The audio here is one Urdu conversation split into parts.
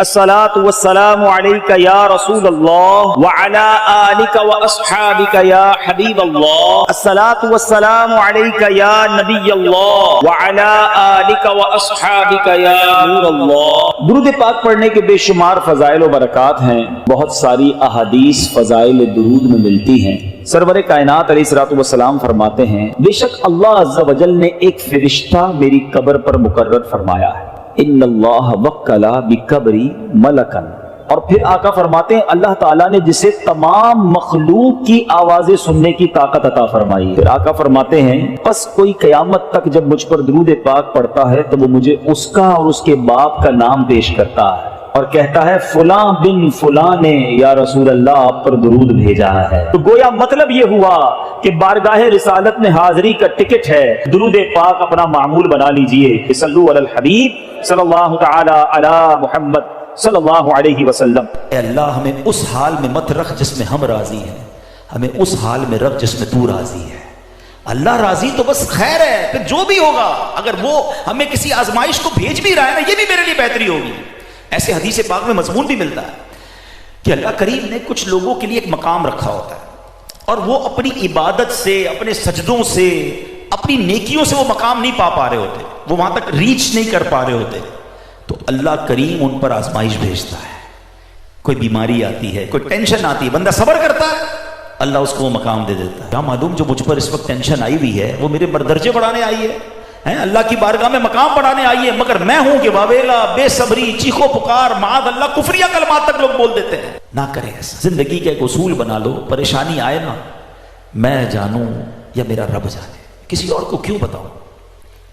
الصلاۃ والسلام علیک یا رسول اللہ وعلی آلک واصحابک یا حبیب اللہ، الصلاۃ والسلام علیک یا نبی اللہ وعلی آلک واصحابک یا نور اللہ۔ درود پاک پڑھنے کے بے شمار فضائل و برکات ہیں، بہت ساری احادیث فضائل درود میں ملتی ہیں۔ سرور کائنات علیہ الصلوۃ والسلام فرماتے ہیں، بے شک اللہ عز و جل نے ایک فرشتہ میری قبر پر مقرر فرمایا ہے، ان اللہ وکل بقبری ملکن۔ اور پھر آقا فرماتے ہیں اللہ تعالیٰ نے جسے تمام مخلوق کی آوازیں سننے کی طاقت عطا فرمائی۔ پھر آقا فرماتے ہیں پس کوئی قیامت تک جب مجھ پر درود پاک پڑھتا ہے تو وہ مجھے اس کا اور اس کے باپ کا نام پیش کرتا ہے اور کہتا ہے فلاں بن فلاں نے یا رسول اللہ آپ پر درود بھیجا ہے۔ تو گویا مطلب یہ ہوا کہ بارگاہ رسالت میں حاضری کا ٹکٹ ہے، درود پاک اپنا معمول بنا لیجئے۔ صلو علی الحبیب صلی اللہ تعالی علی محمد صلی اللہ علیہ وسلم۔ اے اللہ ہمیں اس حال میں مت رکھ جس میں ہم راضی ہیں، ہمیں اس حال میں رکھ جس میں تو راضی ہے۔ اللہ راضی تو بس خیر ہے، پھر جو بھی ہوگا اگر وہ ہمیں کسی آزمائش کو بھیج بھی رہا ہے نا، یہ بھی میرے لیے بہتری ہوگی۔ ایسے حدیث پاک میں مضمون بھی ملتا ہے کہ اللہ کریم نے کچھ لوگوں کے لیے ایک مقام رکھا ہوتا ہے اور وہ اپنی عبادت سے، اپنے سجدوں سے، اپنی نیکیوں سے وہ مقام نہیں پا رہے ہوتے، وہ وہاں تک ریچ نہیں کر پا رہے ہوتے، تو اللہ کریم ان پر آزمائش بھیجتا ہے۔ کوئی بیماری آتی ہے، کوئی ٹینشن آتی ہے، بندہ صبر کرتا ہے، اللہ اس کو وہ مقام دے دیتا ہے۔ کیا معلوم جو مجھ پر اس وقت ٹینشن آئی ہوئی ہے وہ میرے مردرجے بڑھانے آئی ہے، اللہ کی بارگاہ میں مقام بڑھانے آئی ہے، مگر میں ہوں کہ واویلا، بے صبری، چیخو پکار، معاذ اللہ، کفریہ کلمات تک لوگ بول دیتے ہیں۔ نہ کریں ایسا، زندگی کا ایک اصول بنا لو، پریشانی آئے نا میں جانوں یا میرا رب جانے، کسی اور کو کیوں بتاؤں،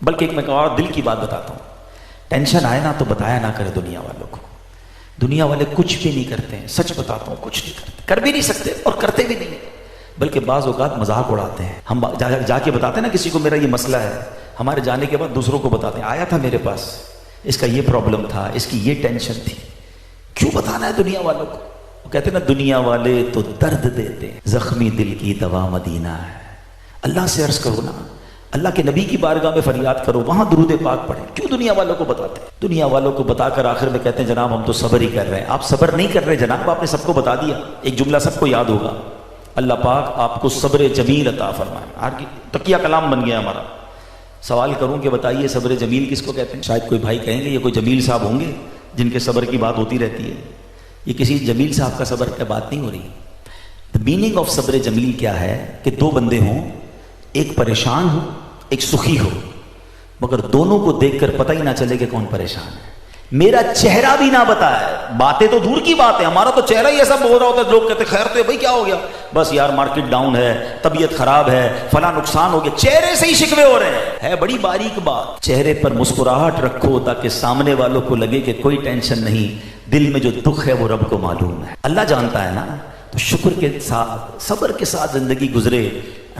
بلکہ ایک میں اور دل کی بات بتاتا ہوں، ٹینشن آئے نا تو بتایا نہ کرے دنیا والوں کو، دنیا والے کچھ بھی نہیں کرتے ہیں، سچ بتاتا ہوں کچھ نہیں کرتے، کر بھی نہیں سکتے اور کرتے بھی نہیں، بلکہ بعض اوقات مذاق اڑاتے ہیں۔ ہم جا کے بتاتے ہیں نا کسی کو میرا یہ مسئلہ ہے، ہمارے جانے کے بعد دوسروں کو بتاتے ہیں آیا تھا میرے پاس، اس کا یہ پرابلم تھا، اس کی یہ ٹینشن تھی۔ کیوں بتانا ہے دنیا والوں کو؟ وہ کہتے ہیں نا دنیا والے تو درد دیتے ہیں، زخمی دل کی دوا مدینہ ہے۔ اللہ سے عرض کرو نا، اللہ کے نبی کی بارگاہ میں فریاد کرو، وہاں درود پاک پڑھیں۔ کیوں دنیا والوں کو بتاتے ہیں؟ دنیا والوں کو بتا کر آخر میں کہتے ہیں جناب ہم تو صبر ہی کر رہے ہیں۔ آپ صبر نہیں کر رہے جناب، آپ نے سب کو بتا دیا۔ ایک جملہ سب کو یاد ہوگا، اللہ پاک آپ کو صبر جمیل عطا فرمائے۔ آج کی تکیہ کلام بن گیا ہمارا۔ سوال کروں کہ بتائیے صبر جمیل کس کو کہتے ہیں؟ شاید کوئی بھائی کہیں گے یہ کوئی جمیل صاحب ہوں گے جن کے صبر کی بات ہوتی رہتی ہے۔ یہ کسی جمیل صاحب کا صبر کی بات نہیں ہو رہی۔ The meaning of صبر جمیل کیا ہے کہ دو بندے ہوں، ایک پریشان ہو ایک سخی ہو، مگر دونوں کو دیکھ کر پتہ ہی نہ چلے کہ کون پریشان ہے، میرا چہرہ بھی نہ بتائے، باتیں تو دور کی بات ہے، ہمارا تو چہرہ ہی ایسا بول رہا ہوتا ہے، لوگ کہتے خیر تو ہے بھائی کیا ہو گیا، بس یار مارکیٹ ڈاؤن ہے، طبیعت خراب ہے، فلاں نقصان ہو گیا، چہرے سے ہی شکوے ہو رہے ہیں۔ ہے بڑی باریک بات، چہرے پر مسکراہٹ رکھو تاکہ سامنے والوں کو لگے کہ کوئی ٹینشن نہیں، دل میں جو دکھ ہے وہ رب کو معلوم ہے، اللہ جانتا ہے نا۔ تو شکر کے ساتھ، صبر کے ساتھ زندگی گزرے۔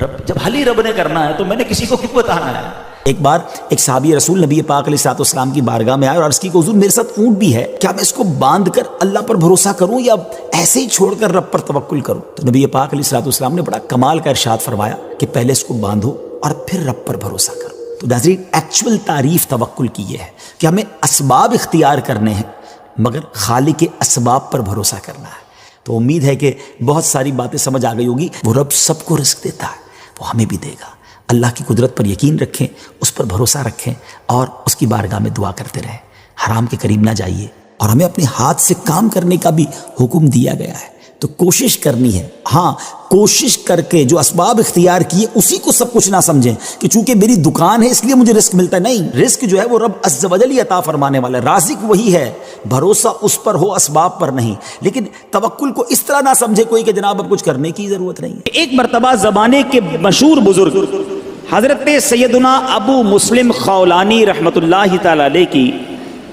رب جب حل ہی رب نے کرنا ہے تو میں نے کسی کو کیوں بتانا ہے؟ ایک بار ایک صحابی رسول نبی پاک علیہ الصلوۃ والسلام کی بارگاہ میں آئے اور عرض کی کہ حضور میرے ساتھ اونٹ بھی ہے، کیا میں اس کو باندھ کر اللہ پر بھروسہ کروں یا ایسے ہی چھوڑ کر رب پر توکل کروں؟ تو نبی پاک علیہ الصلوۃ والسلام نے بڑا کمال کا ارشاد فرمایا کہ پہلے اس کو باندھو اور پھر رب پر بھروسہ کرو۔ تو ناظرین ایکچول تعریف توکل کی یہ ہے کہ ہمیں اسباب اختیار کرنے ہیں مگر خالق کے اسباب پر بھروسہ کرنا ہے۔ تو امید ہے کہ بہت ساری باتیں سمجھ آ گئی ہوگی۔ وہ رب سب کو رزق دیتا ہے، وہ ہمیں بھی دے گا۔ اللہ کی قدرت پر یقین رکھیں، اس پر بھروسہ رکھیں اور اس کی بارگاہ میں دعا کرتے رہیں۔ حرام کے قریب نہ جائیے اور ہمیں اپنے ہاتھ سے کام کرنے کا بھی حکم دیا گیا ہے، تو کوشش کرنی ہے۔ ہاں کوشش کر کے جو اسباب اختیار کیے اسی کو سب کچھ نہ سمجھیں کہ چونکہ میری دکان ہے اس لیے مجھے رزق ملتا ہے، نہیں، رزق جو ہے وہ رب عز و جل عطا فرمانے والا ہے، رازق وہی ہے، بھروسہ اس پر ہو اسباب پر نہیں۔ لیکن توکل کو اس طرح نہ سمجھے کوئی کہ جناب اب کچھ کرنے کی ضرورت نہیں ہے۔ ایک مرتبہ زمانے کے مشہور بزرگ حضرت سیدنا ابو مسلم خولانی رحمۃ اللہ تعالی علیہ کی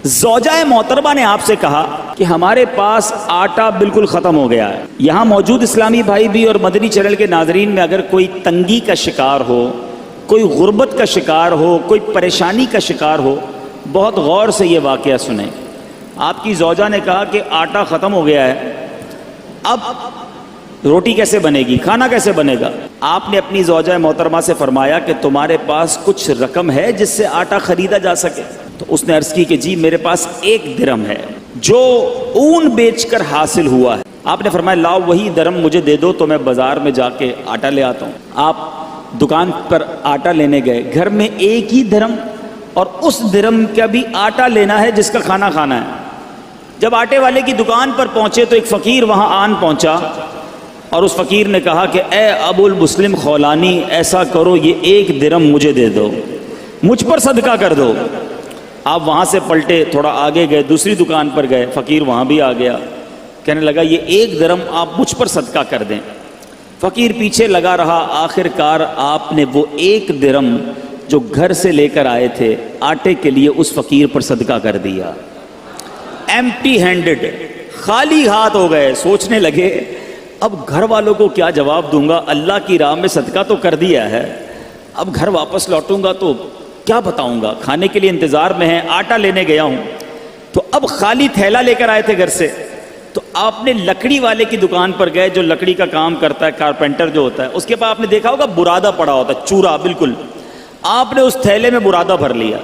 زوجہ محترمہ نے آپ سے کہا کہ ہمارے پاس آٹا بالکل ختم ہو گیا ہے۔ یہاں موجود اسلامی بھائی بھی اور مدنی چینل کے ناظرین میں اگر کوئی تنگی کا شکار ہو، کوئی غربت کا شکار ہو، کوئی پریشانی کا شکار ہو، بہت غور سے یہ واقعہ سنیں۔ آپ کی زوجہ نے کہا کہ آٹا ختم ہو گیا ہے، اب روٹی کیسے بنے گی، کھانا کیسے بنے گا؟ آپ نے اپنی زوجہ محترمہ سے فرمایا کہ تمہارے پاس کچھ رقم ہے جس سے آٹا خریدا جا سکے؟ تو اس نے عرض کی کہ جی میرے پاس 1 درہم ہے، جو اون بیچ کر حاصل ہوا ہے. آپ نے فرمایا لاؤ وہی درم مجھے دے دو تو میں بازار میں جا کے آٹا لے آتا ہوں. آپ دکان پر آٹا لینے گئے, گھر میں ایک ہی درم اور اس درم کا بھی آٹا لینا ہے جس کا کھانا کھانا ہے. جب آٹے والے کی دکان پر پہنچے تو ایک فقیر وہاں آن پہنچا اور اس فقیر نے کہا کہ اے ابو المسلم خولانی, ایسا کرو یہ ایک درم مجھے دے دو, مجھ پر صدقہ کر دو. آپ وہاں سے پلٹے, تھوڑا آگے گئے, دوسری دکان پر گئے, فقیر وہاں بھی آ گیا, کہنے لگا یہ ایک درم آپ مجھ پر صدقہ کر دیں. فقیر پیچھے لگا رہا, آخر کار آپ نے وہ ایک درم جو گھر سے لے کر آئے تھے آٹے کے لیے اس فقیر پر صدقہ کر دیا. ایمٹی ہینڈڈ, خالی ہاتھ ہو گئے. سوچنے لگے اب گھر والوں کو کیا جواب دوں گا, اللہ کی راہ میں صدقہ تو کر دیا ہے, اب گھر واپس لوٹوں گا تو کیا بتاؤں گا, کھانے کے لیے انتظار میں ہے, آٹا لینے گیا ہوں. تو اب خالی تھیلا لے کر آئے تھے گھر سے, تو آپ نے لکڑی والے کی دکان پر گئے جو لکڑی کا کام کرتا ہے, کارپینٹر جو ہوتا ہے, اس کے پاس آپ نے دیکھا ہوگا برادہ پڑا ہوتا ہے, چورا بالکل. آپ نے اس تھیلے میں برادہ بھر لیا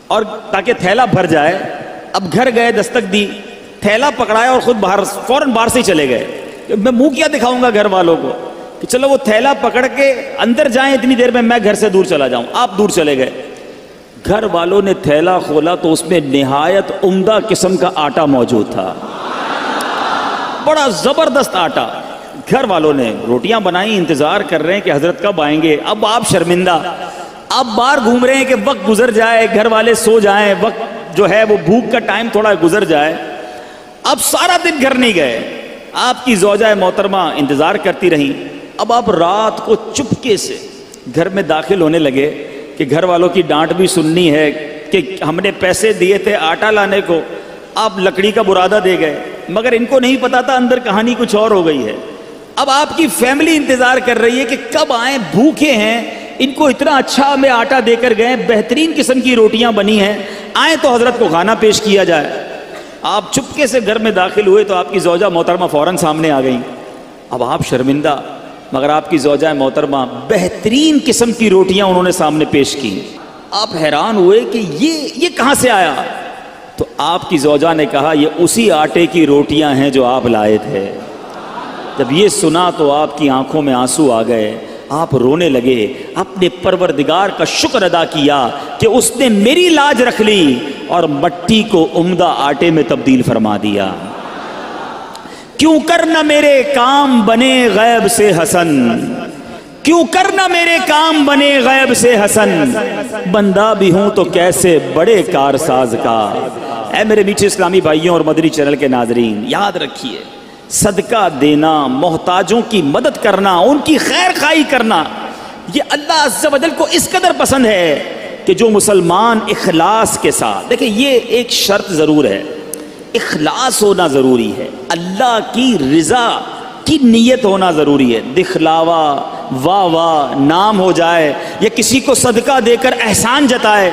اور تاکہ تھیلا بھر جائے. اب گھر گئے, دستک دی, تھیلا پکڑایا اور خود باہر, فوراً باہر سے ہی چلے گئے. میں منہ کیا دکھاؤں گا گھر والوں کو کہ چلو وہ تھیلا پکڑ کے اندر جائیں, اتنی دیر میں گھر سے دور چلا جاؤں. آپ دور چلے گئے. گھر والوں نے تھیلا کھولا تو اس میں نہایت عمدہ قسم کا آٹا موجود تھا, بڑا زبردست آٹا. گھر والوں نے روٹیاں بنائی, انتظار کر رہے ہیں کہ حضرت کب آئیں گے. اب آپ شرمندہ, آپ باہر گھوم رہے ہیں کہ وقت گزر جائے, گھر والے سو جائیں, وقت جو ہے وہ بھوک کا ٹائم تھوڑا گزر جائے. اب سارا دن گھر نہیں گئے, آپ کی زوجہ محترمہ انتظار کرتی رہیں. اب آپ رات کو چپکے سے گھر میں داخل ہونے لگے کہ گھر والوں کی ڈانٹ بھی سننی ہے کہ ہم نے پیسے دیے تھے آٹا لانے کو, آپ لکڑی کا برادہ دے گئے, مگر ان کو نہیں پتا تھا اندر کہانی کچھ اور ہو گئی ہے. اب آپ کی فیملی انتظار کر رہی ہے کہ کب آئیں, بھوکے ہیں, ان کو اتنا اچھا ہمیں آٹا دے کر گئے, بہترین قسم کی روٹیاں بنی ہیں, آئیں تو حضرت کو کھانا پیش کیا جائے. آپ چپکے سے گھر میں داخل ہوئے تو آپ کی زوجہ محترمہ فوراً سامنے آ گئیں. اب آپ شرمندہ, مگر آپ کی زوجہ محترمہ بہترین قسم کی روٹیاں انہوں نے سامنے پیش کی. آپ حیران ہوئے کہ یہ کہاں سے آیا. تو آپ کی زوجہ نے کہا یہ اسی آٹے کی روٹیاں ہیں جو آپ لائے تھے. جب یہ سنا تو آپ کی آنکھوں میں آنسو آ گئے, آپ رونے لگے, اپنے پروردگار کا شکر ادا کیا کہ اس نے میری لاج رکھ لی اور مٹی کو عمدہ آٹے میں تبدیل فرما دیا. کیوں کرنا میرے کام بنے غیب سے حسن, کیوں کرنا میرے کام بنے غیب سے حسن, بندہ بھی ہوں تو کیسے بڑے کارساز کا. اے میرے میٹھے اسلامی بھائیوں اور مدنی چینل کے ناظرین, یاد رکھیے صدقہ دینا, محتاجوں کی مدد کرنا, ان کی خیر خواہی کرنا, یہ اللہ عز و جل کو اس قدر پسند ہے کہ جو مسلمان اخلاص کے ساتھ, دیکھیں یہ ایک شرط ضرور ہے, اخلاص ہونا ضروری ہے, اللہ کی رضا کی نیت ہونا ضروری ہے. دکھلاوا, واہ واہ, نام ہو جائے یا کسی کو صدقہ دے کر احسان جتائے,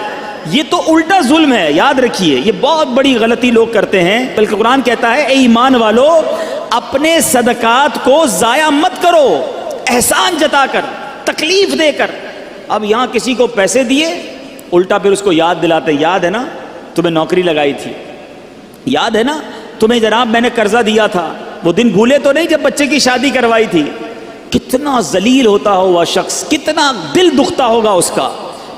یہ تو الٹا ظلم ہے. یاد رکھیے یہ بہت بڑی غلطی لوگ کرتے ہیں. بلکہ قرآن کہتا ہے اے ایمان والو اپنے صدقات کو ضائع مت کرو, احسان جتا کر, تکلیف دے کر. اب یہاں کسی کو پیسے دیے, الٹا پھر اس کو یاد دلاتے, یاد ہے نا تمہیں نوکری لگائی تھی, یاد ہے نا تمہیں جناب میں نے قرضہ دیا تھا, وہ دن بھولے تو نہیں جب بچے کی شادی کروائی تھی. کتنا ذلیل ہوتا ہوگا شخص, کتنا دل دکھتا ہوگا اس کا.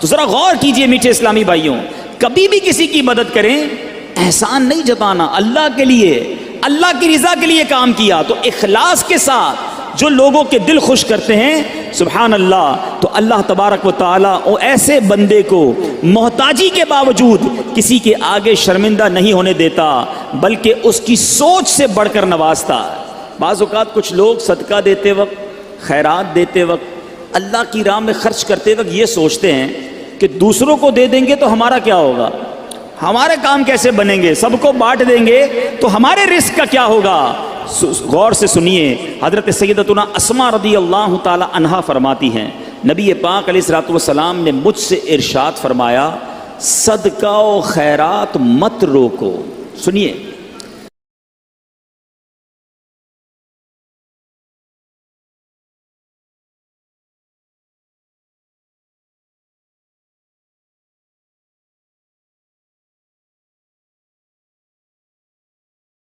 تو ذرا غور کیجئے میٹھے اسلامی بھائیوں, کبھی بھی کسی کی مدد کریں احسان نہیں جتانا, اللہ کے لیے, اللہ کی رضا کے لیے کام کیا تو اخلاص کے ساتھ جو لوگوں کے دل خوش کرتے ہیں سبحان اللہ, تو اللہ تبارک و تعالیٰ ایسے بندے کو محتاجی کے باوجود کسی کے آگے شرمندہ نہیں ہونے دیتا, بلکہ اس کی سوچ سے بڑھ کر نوازتا. بعض اوقات کچھ لوگ صدقہ دیتے وقت, خیرات دیتے وقت, اللہ کی راہ میں خرچ کرتے وقت یہ سوچتے ہیں کہ دوسروں کو دے دیں گے تو ہمارا کیا ہوگا, ہمارے کام کیسے بنیں گے, سب کو بانٹ دیں گے تو ہمارے رزق کا کیا ہوگا. غور سے سنیے, حضرت سیدتنا اسماء رضی اللہ تعالی عنہا فرماتی ہیں نبی پاک علیہ الصلوۃ والسلام نے مجھ سے ارشاد فرمایا صدقہ و خیرات مت روکو. سنیے,